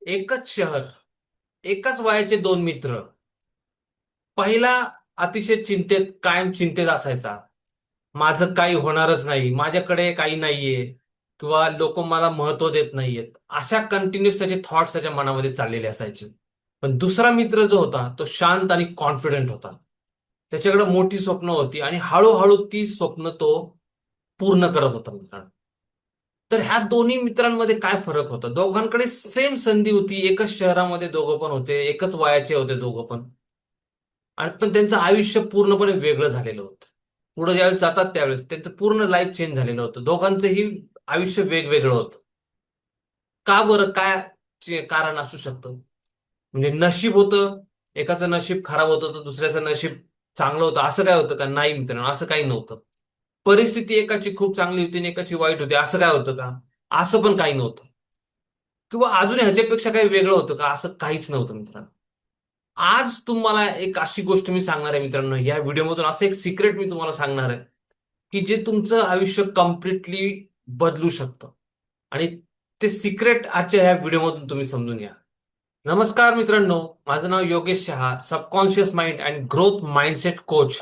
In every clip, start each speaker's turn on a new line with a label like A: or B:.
A: एकच शहर, एकाच वयाचे दोन मित्र. पहिला अतिशय चिंतेत, कायम चिंतेत असायचा. माझं काही होणारच नाही, माझ्याकडे काही नाहीये, किंवा लोक मला महत्व देत नाहीयेत, अशा कंटिन्युअस त्याचे थॉट्स त्याच्या मनामध्ये चाललेले असायचे. पण दुसरा मित्र जो होता तो शांत आणि कॉन्फिडंट होता. त्याच्याकडे मोठी स्वप्न होती आणि हळूहळू ती स्वप्न तो पूर्ण करत होता मित्रांनो. तर ह्या दोन्ही मित्रांमध्ये काय फरक होता? दोघांकडे सेम संधी होती, एकच शहरामध्ये दोघं पण होते, एकच वयाचे होते दोघं पण. आणि पण त्यांचं आयुष्य पूर्णपणे वेगळं झालेलं होतं. पुढे ज्यावेळेस जातात त्यावेळेस त्यांचं पूर्ण लाईफ चेंज झालेलं होतं. दोघांचंही आयुष्य वेगवेगळं होतं. का बरं? काय कारण असू शकतं? म्हणजे नशीब होतं, एकाचं नशीब खराब होतं तर दुसऱ्याचं नशीब चांगलं होतं, असं काय होतं का? नाही मित्रांनो, असं काही नव्हतं. परिस्थिती एकाची खूप चांगली होती आणि एकाची वाईट होती, असं काय होतं का? असं पण काही नव्हतं. किंवा अजून ह्याच्यापेक्षा काही वेगळं होतं का? असं काहीच नव्हतं मित्रांनो. आज तुम्हाला एक अशी गोष्ट मी सांगणार आहे मित्रांनो, या व्हिडिओमधून असं एक सिक्रेट मी तुम्हाला सांगणार आहे, की जे तुमचं आयुष्य कम्प्लिटली बदलू शकतं. आणि ते सिक्रेट आजच्या ह्या व्हिडिओमधून तुम्ही समजून घ्या. नमस्कार मित्रांनो, माझं नाव Yogesh Shah, subconscious mind and growth mindset coach.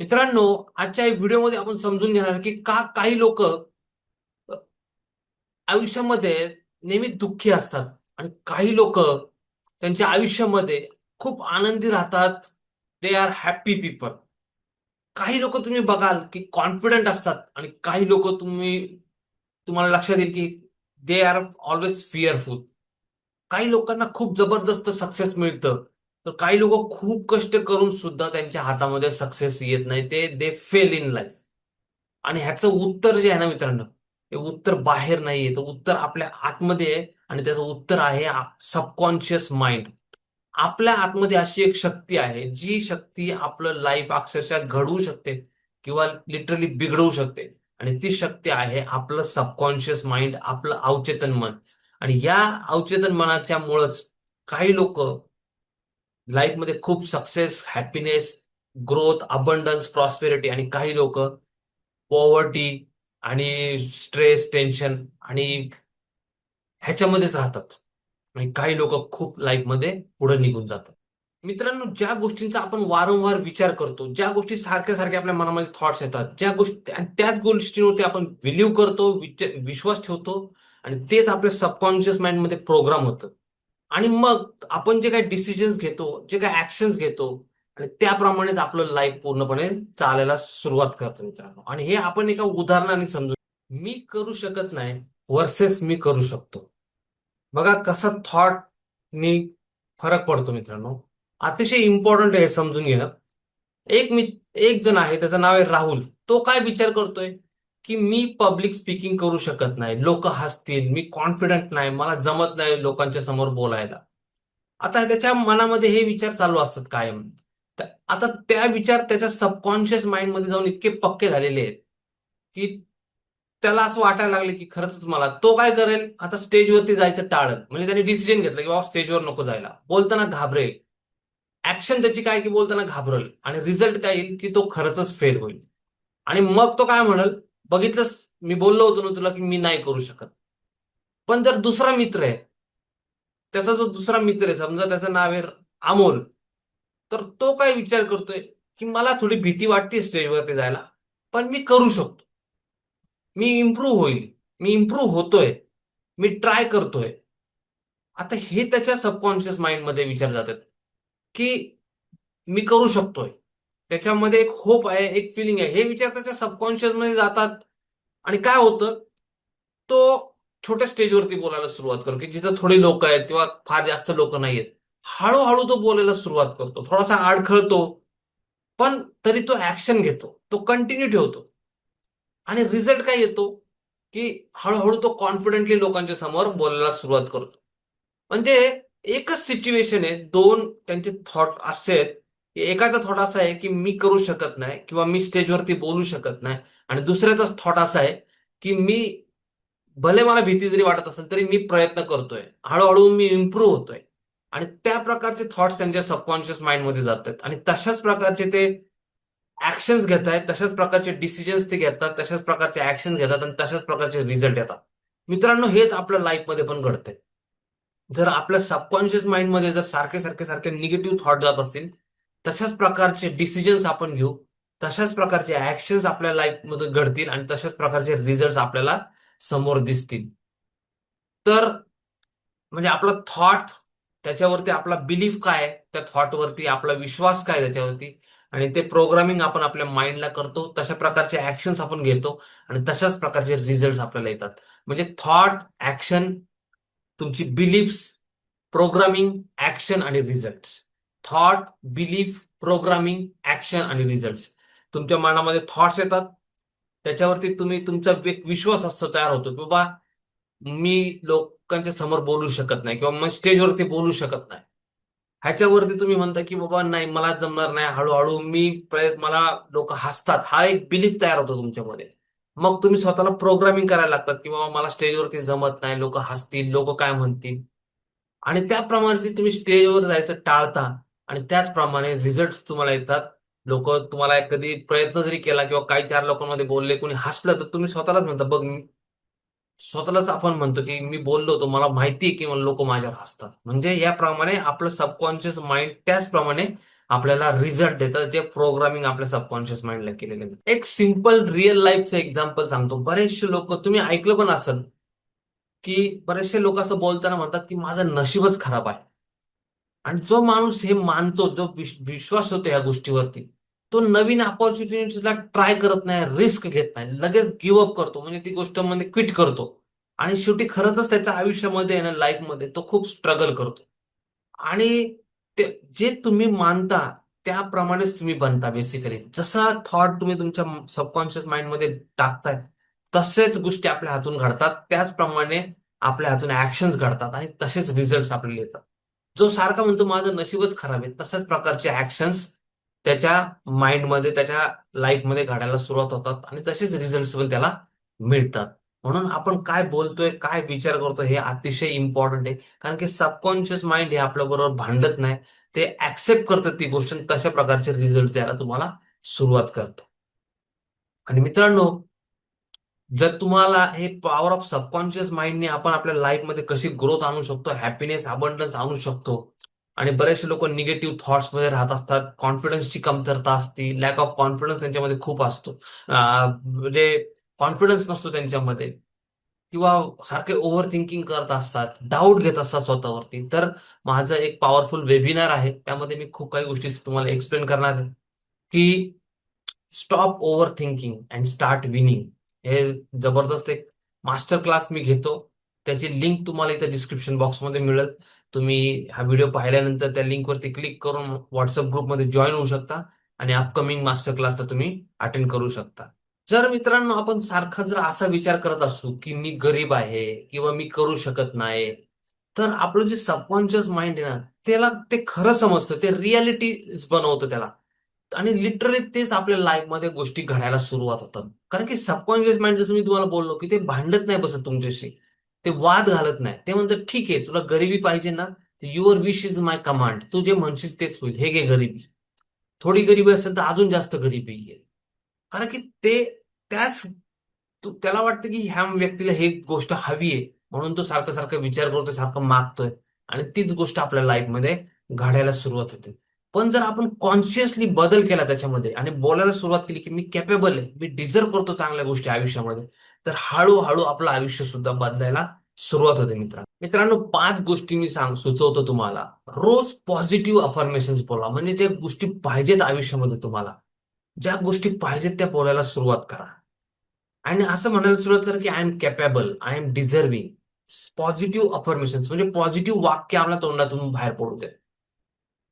A: मित्रांनो, आजच्या या व्हिडिओमध्ये आपण समजून घेणार की का काही लोक आयुष्यामध्ये नेहमी दुःखी असतात आणि काही लोक त्यांच्या आयुष्यामध्ये खूप आनंदी राहतात. They are happy people. काही लोक तुम्ही बघाल की कॉन्फिडंट असतात आणि काही लोक तुम्हाला लक्षात येईल की दे आर ऑलवेज फिअरफुल. काही लोकांना खूप जबरदस्त सक्सेस मिळतं, तर काही लोक खूप कष्ट करून सुद्धा त्यांच्या हातामध्ये सक्सेस येत नाही, ते दे फेल इन लाईफ. आणि ह्याचं उत्तर जे आहे ना मित्रांनो, हे उत्तर बाहेर नाहीये, तर उत्तर आपल्या आतमध्ये आहे. आणि त्याचं उत्तर आहे सबकॉन्शियस माइंड. आपल्या आतमध्ये अशी एक शक्ती आहे, जी शक्ती आपलं लाईफ अक्षरशः घडवू शकते किंवा लिटरली बिघडवू शकते. आणि ती शक्ती आहे आपलं सबकॉन्शियस माइंड, आपलं अवचेतन मन. आणि या अवचेतन मनाच्या मुळेच काही लोक लाईफमध्ये खूप success, happiness, growth, abundance, prosperity, आणि काही लोक पॉवर्टी आणि स्ट्रेस, टेन्शन आणि ह्याच्यामध्येच राहतात. आणि काही लोक खूप लाईफमध्ये पुढे निघून जातात. मित्रांनो, ज्या गोष्टींचा आपण वारंवार विचार करतो, ज्या गोष्टी सारख्या सारख्या आपल्या मनामध्ये थॉट्स येतात, ज्या गोष्टी आणि त्याच गोष्टींवरती आपण बिलीव्ह करतो, विश्वास ठेवतो, आणि तेच आपल्या सबकॉन्शियस माइंडमध्ये प्रोग्राम होतं. आणि मग आपण जे काही डिसिजन्स घेतो, जे काही ऍक्शन्स घेतो, आणि त्याप्रमाणेच आपलं लाईफ पूर्णपणे चालायला सुरुवात करतो मित्रांनो. आणि हे आपण एका उदाहरणाने समजू. मी करू शकत नाही वर्सेस मी करू शकतो. बघा कसा थॉटनी फरक पडतो मित्रांनो. अतिशय इम्पॉर्टंट आहे हे समजून घेणं. एक जण आहे, त्याचं नाव आहे राहुल. तो काय विचार करतोय की मी पब्लिक स्पीकिंग करू शकत नाही, लोक हसतील, मी कॉन्फिडंट नाही, मला जमत नाही लोकांच्या समोर बोलायला. आता त्याच्या मनामध्ये हे विचार चालू असतात कायम. आता त्या विचार त्याच्या सबकॉन्शियस माइंड मध्ये जाऊन इतके पक्के झालेले आहेत की त्याला असं वाटायला लागलं की खरंच मला, तो काय करेल आता, स्टेजवरती जायचं टाळत. म्हणजे त्याने डिसिजन घेतलं की बाबा स्टेजवर नको जायला, बोलताना घाबरेल. ऍक्शन त्याची काय की बोलताना घाबरेल, आणि रिझल्ट काय येईल की तो खरंच फेल होईल. आणि मग तो काय म्हणेल, बघितलंस, मी बोललो होतो ना तुला की मी नाही करू शकत. पण जर दुसरा मित्र आहे, त्याचा जो दुसरा मित्र आहे, समजा त्याचं नाव आहे अमोल, तर तो काय विचार करतोय की मला थोडी भीती वाटते स्टेजवरती जायला, पण मी करू शकतो, मी इम्प्रूव्ह होईल, मी इम्प्रूव्ह होतोय, मी ट्राय करतोय. आता हे त्याच्या सबकॉन्शियस माइंड मध्ये विचार जातात की मी करू शकतोय. त्याच्यामध्ये एक होप आहे, एक फिलिंग आहे, हे विचार त्याच्या सबकॉन्शियस मध्ये जातात. आणि काय होतं, तो छोट्या स्टेजवरती बोलायला सुरुवात करतो की जिथं थोडी लोक आहेत किंवा फार जास्त लोक नाहीयेत. हळूहळू तो बोलायला सुरुवात करतो, थोडासा अडखळतो, पण तरी तो ऍक्शन घेतो, तो कंटिन्यू ठेवतो. आणि रिझल्ट काय येतो की हळूहळू तो कॉन्फिडेंटली लोकांच्या समोर बोलायला सुरुवात करतो. म्हणजे एकच सिच्युएशन आहे, दोन त्यांचे थॉट असे आहेत की एकाचा थॉट असा आहे की मी करू शकत नाही किंवा मी स्टेजवरती बोलू शकत नाही, आणि दुसऱ्याचा थॉट असा आहे की मी, भले मला भीती जरी वाटत असेल तरी मी प्रयत्न करतोय, हळूहळू मी इम्प्रूव्ह होतोय. आणि त्या प्रकारचे थॉट्स त्यांच्या सबकॉन्शियस माइंड मध्ये जातात आणि तशाच प्रकारचे ते ऍक्शन्स घेत आहेत, तशाच प्रकारचे डिसिजन्स ते घेतात, तशाच प्रकारचे ऍक्शन घेतात, आणि तशाच प्रकारचे रिझल्ट येतात. मित्रांनो, हेच आपल्या लाईफमध्ये पण घडतंय. जर आपल्या सबकॉन्शियस माइंडमध्ये जर सारखे सारखे सारखे निगेटिव्ह थॉट जात असतील, तशाच प्रकारचे डिसिजन्स आपण घेऊ, तशाच प्रकारचे ऍक्शन्स आपल्या लाईफमध्ये घडतील आणि तशाच प्रकारचे रिझल्ट आपल्याला समोर दिसतील. तर म्हणजे आपला थॉट, त्याच्यावरती आपला बिलीफ काय आहे, त्या थॉटवरती आपला विश्वास काय आहे त्याच्यावरती, आणि ते प्रोग्रामिंग आपण आपल्या माइंडला करतो, तशा प्रकारचे ऍक्शन्स आपण घेतो आणि तशाच प्रकारचे रिझल्ट आपल्याला येतात. म्हणजे थॉट, ऍक्शन, तुमची बिलीफ्स, प्रोग्रामिंग, ऍक्शन आणि result. Thought, belief, programming, action आणि रिझल्ट. तुमच्या मनामध्ये थॉट्स येतात, त्याच्यावरती तुम्ही तुमचा एक विश्वास असतो, तयार होतो की बाबा मी लोकांच्या समोर बोलू शकत नाही किंवा मग स्टेजवरती बोलू शकत नाही. ह्याच्यावरती तुम्ही म्हणता की बाबा नाही, मला जमणार नाही, हळूहळू मी मला लोक हसतात, हा एक बिलीफ तयार होतो तुमच्यामध्ये. मग तुम्ही स्वतःला प्रोग्रामिंग करायला लागतात की बाबा मला स्टेजवरती जमत नाही, लोक हसतील, लोक काय म्हणतील. आणि त्याप्रमाणे तुम्ही स्टेजवर जायचं टाळता आणि त्याचप्रमाणे रिझल्ट तुम्हाला येतात. लोक तुम्हाला कधी प्रयत्न जरी केला किंवा काही चार लोकांमध्ये बोलले, कोणी हसलं, तर तुम्ही स्वतःलाच म्हणता बघ, स्वतःलाच आपण म्हणतो की मी बोललो होतो, मला माहिती आहे की मला लोक माझ्यावर हसतात. म्हणजे याप्रमाणे आपलं सबकॉन्शियस माइंड त्याचप्रमाणे आपल्याला रिझल्ट देतं, जे प्रोग्रामिंग आपल्या सबकॉन्शियस माइंडला केलेले आहे. एक सिम्पल रिअल लाईफचं एक्झाम्पल सांगतो. बरेचसे लोक, तुम्ही ऐकलं पण असेल, की बरेचसे लोक असं बोलताना म्हणतात की माझं नशीबच खराब आहे. आणि जो माणूस हे मानतो, जो विश्वास होतो या गोष्टीवरती, तो नवीन अपॉर्च्युनिटीजला ट्राय करत नाही, रिस्क घेत नाही, लगेच गिव्ह अप करतो, म्हणजे ती गोष्ट मध्ये क्विट करतो. आणि शेवटी खरंच त्याच्या आयुष्यामध्ये ना, लाईफमध्ये तो खूप स्ट्रगल करतो. आणि ते जे तुम्ही मानता त्याप्रमाणेच तुम्ही बनता बेसिकली. जसा थॉट तुम्ही तुमच्या सबकॉन्शियस माइंडमध्ये टाकताय, तसेच गोष्टी आपल्या हातून घडतात, त्याचप्रमाणे आपल्या हातून ऍक्शन्स घडतात आणि तसेच रिझल्ट आपल्याला येतात. जो सारखा म्हणतो माझं नशीबच खराब आहे, तशाच प्रकारचे ऍक्शन्स त्याच्या माइंडमध्ये, त्याच्या लाईफमध्ये घडायला सुरुवात होतात आणि तसेच रिझल्ट पण त्याला मिळतात. म्हणून आपण काय बोलतोय, काय विचार करतोय, हे अतिशय इम्पॉर्टंट आहे. कारण की सबकॉन्शियस माइंड हे आपल्या बरोबर भांडत नाही, ते ऍक्सेप्ट करतं ती गोष्ट आणि तशा प्रकारचे रिझल्ट द्यायला तुम्हाला सुरुवात करतं. आणि मित्रांनो, जर तुम्हाला हे पॉवर ऑफ सबकॉन्शियस माइंडने आपण आपल्या लाईफमध्ये कशी ग्रोथ आणू शकतो, हॅपीनेस, अबंडन्स आणू शकतो. आणि बरेचसे लोक निगेटिव्ह थॉट्स मध्ये राहत असतात, कॉन्फिडन्सची कमतरता असते, लॅक ऑफ कॉन्फिडन्स त्यांच्यामध्ये खूप असतो. म्हणजे कॉन्फिडन्स नसतो त्यांच्यामध्ये, किंवा सारखे ओव्हर थिंकिंग करत असतात, डाऊट घेत असतात स्वतःवरती. तर माझं एक पॉवरफुल वेबिनार आहे, त्यामध्ये मी खूप काही गोष्टी तुम्हाला एक्सप्लेन करणार आहे की stop over thinking and start winning. हे जबरदस्त एक मास्टर क्लास मी घेतो. त्याची लिंक तुम्हाला इथं डिस्क्रिप्शन बॉक्समध्ये मिळेल. तुम्ही हा व्हिडिओ पाहिल्यानंतर त्या लिंकवरती क्लिक करून व्हॉट्सअप ग्रुपमध्ये जॉईन होऊ शकता आणि अपकमिंग मास्टर क्लासला तुम्ही अटेंड करू शकता. जर मित्रांनो आपण सारखा जर असा विचार करत असू की मी गरीब आहे किंवा मी करू शकत नाही, तर आपलं जे सबकॉन्शियस माइंड आहे ना, त्याला ते खरं समजतं, ते रियालिटी बनवतं त्याला. आणि लिटरली तेच आपल्या लाईफमध्ये गोष्टी घडायला सुरुवात होतात. कारण की सबकॉन्शियस माइंड, जसं मी तुम्हाला बोललो, की ते भांडत नाही बसत तुमच्याशी, ते वाद घालत नाही. ते म्हणतात ठीक आहे, तुला गरिबी पाहिजे ना, your wish is my command, तू जे म्हणशील तेच होईल, हे घे गरिबी. थोडी गरिबी असेल तर अजून जास्त गरिबी येईल. कारण की ते त्याच त्याला वाटतं की ह्या व्यक्तीला हे गोष्ट हवी आहे, म्हणून तो सारखं सारखं विचार करतोय, सारखं मागतोय आणि तीच गोष्ट आपल्या लाईफमध्ये घडायला सुरुवात होते. पण जर आपण कॉन्शियसली बदल केला त्याच्यामध्ये आणि बोलायला सुरुवात केली की मी कॅपेबल आहे, मी डिझर्व करतो चांगल्या गोष्टी आयुष्यामध्ये, तर हळूहळू आपलं आयुष्य सुद्धा बदलायला सुरुवात होते. मित्रांनो, 5 गोष्टी मी सुचवतो तुम्हाला. रोज पॉझिटिव्ह अफर्मेशन्स बोला, म्हणजे त्या गोष्टी पाहिजेत आयुष्यामध्ये तुम्हाला. ज्या गोष्टी पाहिजेत त्या बोलायला सुरुवात करा. आणि असं म्हणायला सुरुवात करा की I am capable, I am deserving. Positive affirmation म्हणजे पॉझिटिव्ह वाक्य आपल्या तोंडातून बाहेर पडू द्या.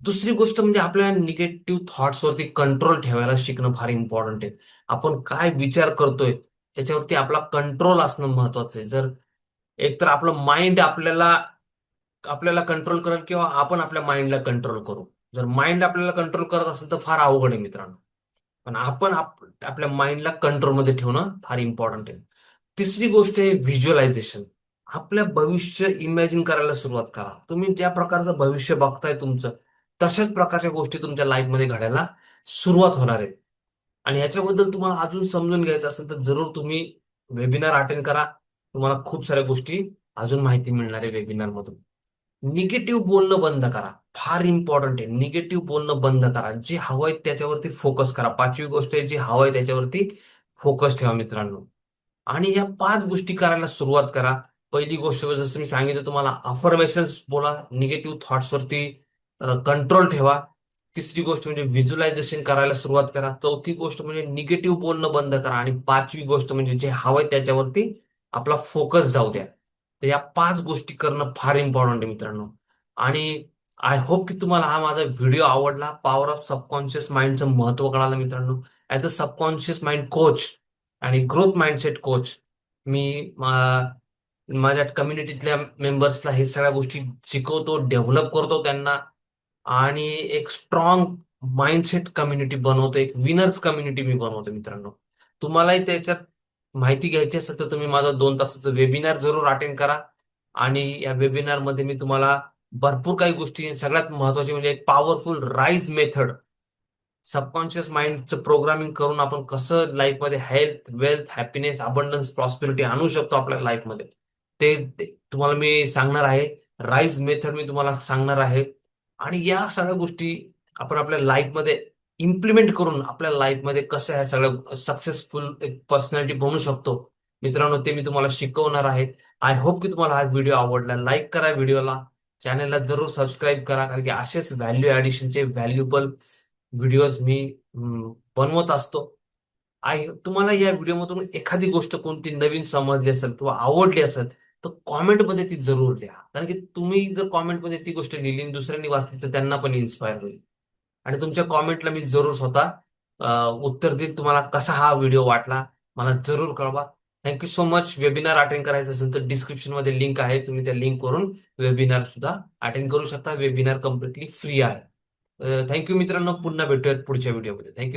A: दुसरी गोष्ट म्हणजे आपल्या निगेटिव्ह थॉट्सवरती कंट्रोल ठेवायला शिकणं फार इम्पॉर्टंट आहे. आपण काय विचार करतोय त्याच्यावरती आपला कंट्रोल असणं महत्वाचं आहे. जर एकतर आपलं माइंड आपल्याला आपल्याला कंट्रोल करेल किंवा आपण आपल्या माइंडला कंट्रोल करू. जर माइंड आपल्याला कंट्रोल करत असेल तर फार अवघड आहे मित्रांनो. पण आपण आपल्या माइंडला कंट्रोलमध्ये ठेवणं फार इम्पॉर्टंट आहे. तिसरी गोष्ट आहे व्हिज्युअलायझेशन. आपल्या भविष्य इमॅजिन करायला सुरुवात करा. तुम्ही ज्या प्रकारचं भविष्य बघताय तुमचं, तशाच प्रकारच्या गोष्टी तुमच्या लाईफमध्ये घडायला सुरुवात होणार आहेत. आणि ह्याच्याबद्दल तुम्हाला अजून समजून घ्यायचं असेल तर जरूर तुम्ही वेबिनार अटेंड करा. तुम्हाला खूप साऱ्या गोष्टी अजून माहिती मिळणार आहे वेबिनार मधून. निगेटिव्ह बोलणं बंद करा. फार इम्पॉर्टंट आहे. निगेटिव्ह बोलणं बंद करा. जे हवंय त्याच्यावरती फोकस करा. पाचवी गोष्ट आहे, जे हवंय त्याच्यावरती फोकस ठेवा मित्रांनो. आणि या 5 गोष्टी करायला सुरुवात करा. पहिली गोष्ट जसं मी सांगितलं तुम्हाला, अफर्मेशन्स बोला, निगेटिव्ह थॉट्स वरती कंट्रोल ठेवा. तिसरी गोष्ट म्हणजे व्हिज्युअलायझेशन करायला सुरुवात करा. चौथी गोष्ट म्हणजे निगेटिव्ह बोलणं बंद करा. आणि पाचवी गोष्ट म्हणजे जे हवंय त्याच्यावरती आपला फोकस जाऊ द्या. तर या 5 गोष्टी करणं फार इम्पॉर्टंट आहे मित्रांनो. आणि आय होप की तुम्हाला हा माझा व्हिडिओ आवडला. पॉवर ऑफ सबकॉन्शियस माइंडचं महत्व कळालं मित्रांनो. As a subconscious mind coach आणि ग्रोथ माइंडसेट कोच, मी माझ्या कम्युनिटीतल्या मेंबर्सला हे सगळ्या गोष्टी शिकवतो, डेव्हलप करतो त्यांना. आणि एक स्ट्रॉंग माइंडसेट कम्युनिटी बनवतो, एक विनर्स कम्युनिटी मी बनवतो मित्रांनो. तुम्हालाही त्याच्यात माहिती घ्यायची असेल तर तुम्ही माझा 2 तासाचं वेबिनार जरूर अटेंड करा. आणि या वेबिनार मध्ये मी तुम्हाला भरपूर काही गोष्टी, सगळ्यात महत्वाची म्हणजे एक पॉवरफुल राईज मेथड, सबकॉन्शियस माइंडचं प्रोग्रामिंग करून आपण कसं लाईफमध्ये health, wealth, happiness, abundance, prosperity आणू शकतो आपल्या लाईफमध्ये, ते तुम्हाला मी सांगणार आहे. राईज मेथड मी तुम्हाला सांगणार आहे. आणि या सगळ्या गोष्टी आपण आपल्या लाईफमध्ये इम्प्लिमेंट करून आपल्या लाईफमध्ये कसं ह्या सगळ्या सक्सेसफुल एक पर्सनॅलिटी बनू शकतो मित्रांनो, ते मी तुम्हाला शिकवणार आहे. आय होप की तुम्हाला हा व्हिडिओ आवडला. लाईक करा व्हिडिओला, चॅनलला जरूर सबस्क्राईब करा, कारण की असेच व्हॅल्यू ऍडिशनचे व्हॅल्युबल व्हिडिओज मी बनवत असतो. तुम्हाला या व्हिडिओमधून एखादी गोष्ट कोणती नवीन समजली असेल किंवा आवडली असेल तर कॉमेंटमध्ये ती जरूर लिहा, कारण की तुम्ही जर कॉमेंटमध्ये ती गोष्ट लिहिली आणि दुसऱ्यांनी वाचली तर त्यांना पण इन्स्पायर होईल. आणि तुमच्या कॉमेंटला मी जरूर स्वतः उत्तर देईल. तुम्हाला कसा हा व्हिडिओ वाटला मला जरूर कळवा. Thank you so much. Webinar attend करायचं असेल तर डिस्क्रिप्शन मध्ये लिंक आहे, तुम्ही त्या लिंक वरून वेबिनार सुद्धा अटेंड करू शकता. वेबिनार कम्प्लिटली फ्री आहे. थँक्यू मित्रांनो. पुन्हा भेटूयात पुढच्या व्हिडिओमध्ये. थँक्यू.